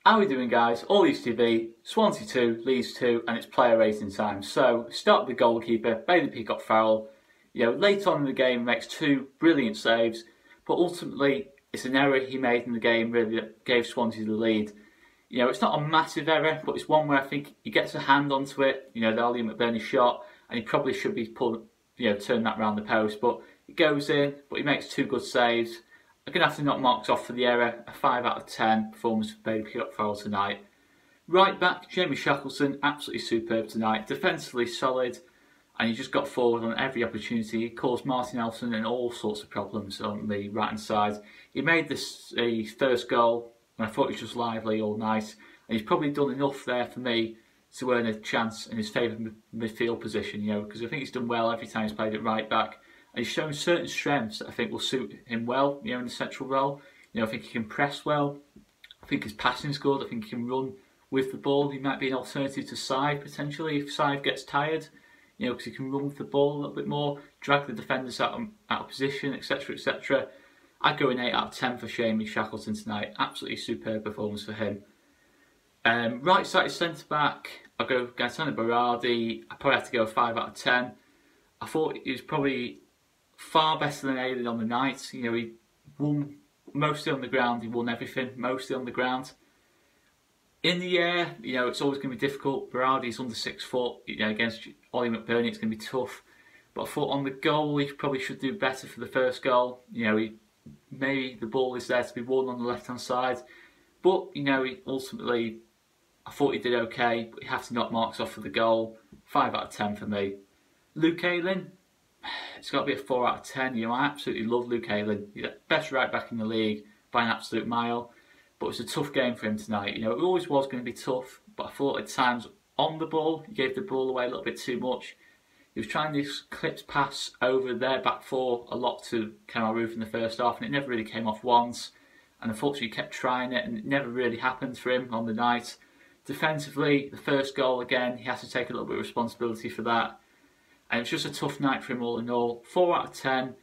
How are we doing, guys? All Leeds TV, Swansea 2, Leeds 2, and it's player rating time. So, start with the goalkeeper, Bailey Peacock Farrell. Late on in the game, makes two brilliant saves, but ultimately, it's an error he made in the game really that gave Swansea the lead. It's not a massive error, but it's one where I think he gets a hand onto it, the Ollie McBurney shot, and he probably should be turn that round the post, but it goes in, but he makes two good saves. I'm going to have to knock marks off for the error. A 5 out of 10 performance for Bailey Peacock Farrell tonight. Right back, Jamie Shackleton, absolutely superb tonight. Defensively solid, and he just got forward on every opportunity. He caused Martin Elson and all sorts of problems on the right hand side. He made this first goal, and I thought he was just lively all night. And he's probably done enough there for me to earn a chance in his favourite midfield position, because I think he's done well every time he's played at right back. And he's shown certain strengths that I think will suit him well, in the central role. I think he can press well. I think his passing's good. I think he can run with the ball. He might be an alternative to Sive potentially if Sive gets tired, because he can run with the ball a little bit more, drag the defenders out of position, etc., etc. I'd go an 8 out of 10 for Jamie Shackleton tonight. Absolutely superb performance for him. Right side centre back, I'll go Gaetano Berardi. I probably have to go a 5 out of 10. I thought he was probably far better than Aiden on the night. He won mostly on the ground. He won everything mostly on the ground. In the air, it's always going to be difficult. Berardi's under 6 foot. Against Ollie McBurney, it's going to be tough. But I thought on the goal, he probably should do better for the first goal. Maybe the ball is there to be won on the left hand side. But he ultimately, I thought he did okay. But you have to knock marks off for the goal. 5 out of 10 for me. Luke Ayling, it's got to be a 4 out of 10. I absolutely love Luke Ayling. He's the best right back in the league by an absolute mile. But it was a tough game for him tonight. It always was going to be tough. But I thought at times on the ball, he gave the ball away a little bit too much. He was trying this clipped pass over their back four a lot to Conor Roof in the first half, and it never really came off once. And unfortunately, he kept trying it, and it never really happened for him on the night. Defensively, the first goal again, he has to take a little bit of responsibility for that. And it was just a tough night for him all in all. 4 out of 10,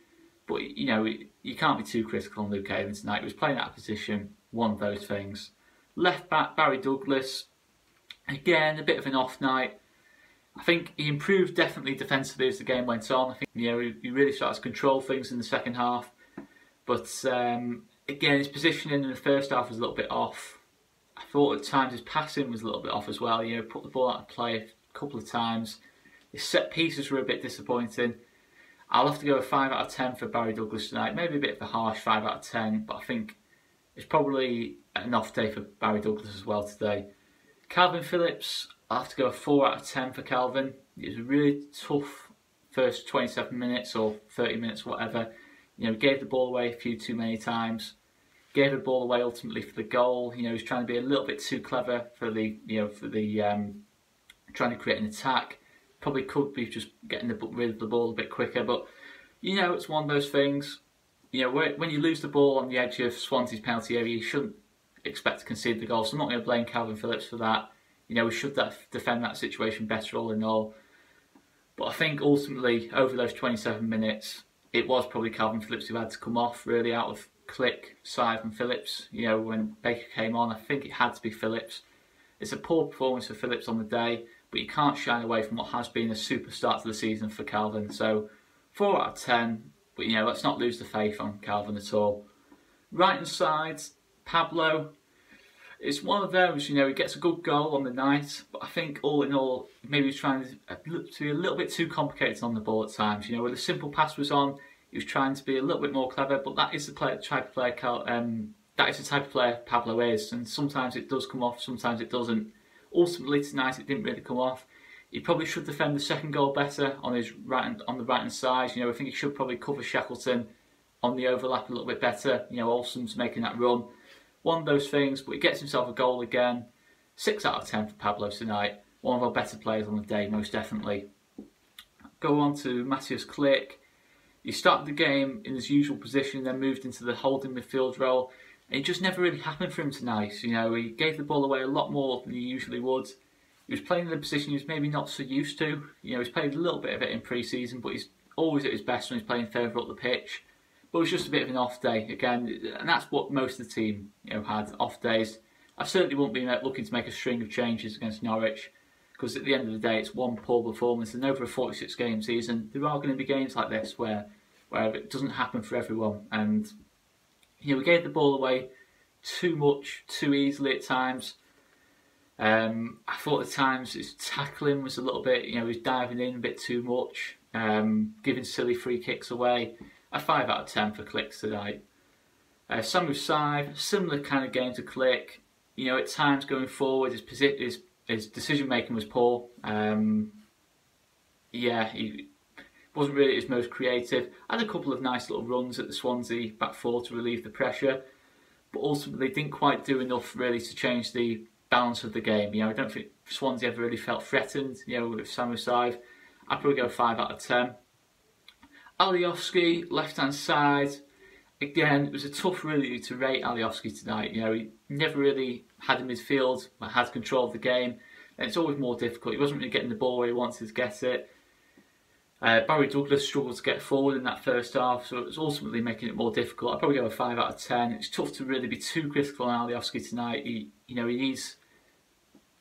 but you can't be too critical on Luke Ayling tonight. He was playing out of position, one of those things. Left back, Barry Douglas, again, a bit of an off night. I think he improved definitely defensively as the game went on. I think he really started to control things in the second half. But again, his positioning in the first half was a little bit off. I thought at times his passing was a little bit off as well. Put the ball out of play a couple of times. His set pieces were a bit disappointing. I'll have to go a 5 out of 10 for Barry Douglas tonight. Maybe a bit of a harsh 5 out of 10, but I think it's probably an off day for Barry Douglas as well today. Calvin Phillips, I'll have to go a 4 out of 10 for Calvin. It was a really tough first 27 minutes or 30 minutes, whatever. He gave the ball away a few too many times. Gave the ball away ultimately for the goal. He was trying to be a little bit too clever for the trying to create an attack. Probably could be just getting rid of the ball a bit quicker, but it's one of those things. When you lose the ball on the edge of Swansea's penalty area, you shouldn't expect to concede the goal. So I'm not going to blame Calvin Phillips for that. We should defend that situation better all in all. But I think ultimately over those 27 minutes, it was probably Calvin Phillips who had to come off really out of Click, Sive and Phillips. When Baker came on, I think it had to be Phillips. It's a poor performance for Phillips on the day, but you can't shine away from what has been a super start to the season for Calvin. So 4 out of 10, but let's not lose the faith on Calvin at all. Right hand side, Pablo. It's one of those, he gets a good goal on the night, but I think all in all, maybe he's trying to be a little bit too complicated on the ball at times. Where the simple pass was on, he was trying to be a little bit more clever, but that is the type of player Pablo is, and sometimes it does come off, sometimes it doesn't. Ultimately tonight, it didn't really come off. He probably should defend the second goal better on the right hand side. I think he should probably cover Shackleton on the overlap a little bit better. Olsen's making that run. One of those things, but he gets himself a goal again. 6 out of 10 for Pablo tonight. One of our better players on the day, most definitely. Go on to Matthias Click. He started the game in his usual position, then moved into the holding midfield role. And it just never really happened for him tonight. He gave the ball away a lot more than he usually would. He was playing in a position he was maybe not so used to. He's played a little bit of it in pre-season, but he's always at his best when he's playing further up the pitch. But it was just a bit of an off day again, and that's what most of the team had, off days. I certainly wouldn't be looking to make a string of changes against Norwich, because at the end of the day it's one poor performance, and over a 46 game season there are going to be games like this where it doesn't happen for everyone, and we gave the ball away too much, too easily at times. I thought at times his tackling was a little bit, he was diving in a bit too much, giving silly free kicks away. A 5 out of 10 for Clicks tonight. Samu Sive, similar kind of game to Click. At times going forward, his decision making was poor. He wasn't really his most creative. Had a couple of nice little runs at the Swansea back four to relieve the pressure, but ultimately didn't quite do enough really to change the balance of the game. I don't think Swansea ever really felt threatened, with Samu Sive. I'd probably go 5 out of 10. Alioski, left hand side. Again, it was a tough really to rate Alioski tonight. He never really had a midfield, had control of the game, and it's always more difficult. He wasn't really getting the ball where he wanted to get it. Barry Douglas struggled to get forward in that first half, so it was ultimately making it more difficult. I'd probably go a 5 out of 10. It's tough to really be too critical on Alioski tonight. He needs,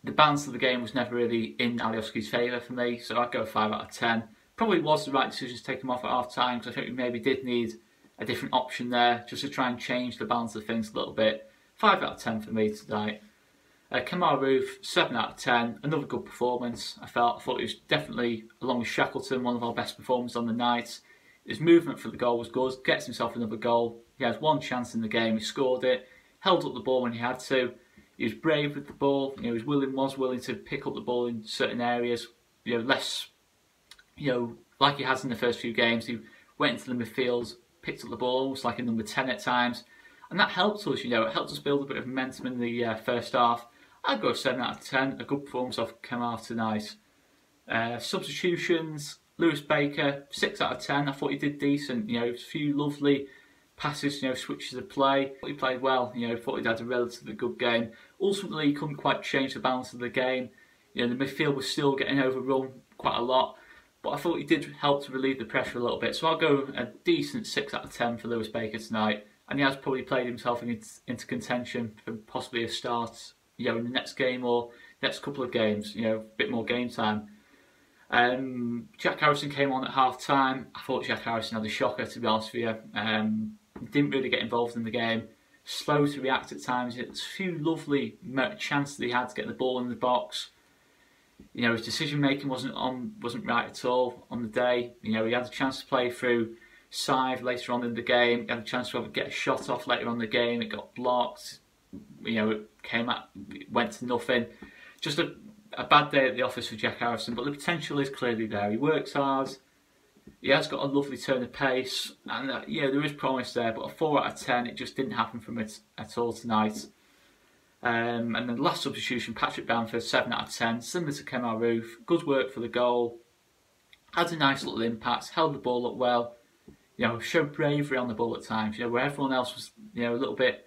the balance of the game was never really in Alioski's favour for me, so I'd go a 5 out of 10. Probably was the right decision to take him off at half time, because I think we maybe did need a different option there, just to try and change the balance of things a little bit. 5 out of 10 for me tonight. Kamar Roof, 7 out of 10. Another good performance. I thought he was definitely, along with Shackleton, one of our best performers on the night. His movement for the goal was good. Gets himself another goal. He has one chance in the game. He scored it. Held up the ball when he had to. He was brave with the ball. He was willing to pick up the ball in certain areas. Less, like he has in the first few games. He went into the midfield, picked up the ball, almost like a number 10 at times. And that helped us, it helped us build a bit of momentum in the first half. I'd go 7 out of 10. A good performance off Kamar tonight. Substitutions, Lewis Baker, 6 out of 10. I thought he did decent. A few lovely passes, switches of play. He played well. Thought he'd had a relatively good game. Ultimately, he couldn't quite change the balance of the game. The midfield was still getting overrun quite a lot, but I thought he did help to relieve the pressure a little bit. So I'll go a decent 6 out of 10 for Lewis Baker tonight. And he has probably played himself into contention for possibly a start, in the next game or next couple of games, a bit more game time. Jack Harrison came on at half time. I thought Jack Harrison had a shocker, to be honest with you. Didn't really get involved in the game. Slow to react at times. It's a few lovely chances that he had to get the ball in the box. His decision making wasn't right at all on the day. He had a chance to play through Sive later on in the game. He had a chance to get a shot off later on in the game. It got blocked. It went to nothing. Just a bad day at the office for Jack Harrison, but the potential is clearly there. He works hard. He has got a lovely turn of pace, and there is promise there. But a 4 out of 10, it just didn't happen from it at all tonight. And then the last substitution, Patrick Bamford, 7 out of 10, similar to Kamar Roof. Good work for the goal. Had a nice little impact. Held the ball up well. Showed bravery on the ball at times. Where everyone else was, a little bit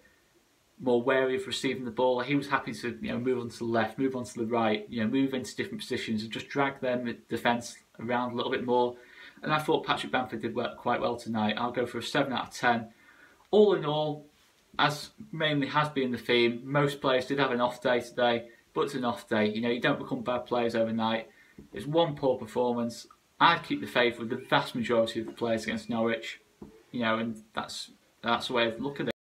more wary of receiving the ball, he was happy to, move on to the left, move on to the right, move into different positions and just drag their defence around a little bit more. And I thought Patrick Bamford did quite well tonight. I'll go for a 7 out of 10. All in all, as mainly has been the theme, most players did have an off day today, but it's an off day. You don't become bad players overnight. It's one poor performance. I'd keep the faith with the vast majority of the players against Norwich, and that's the way I look at it.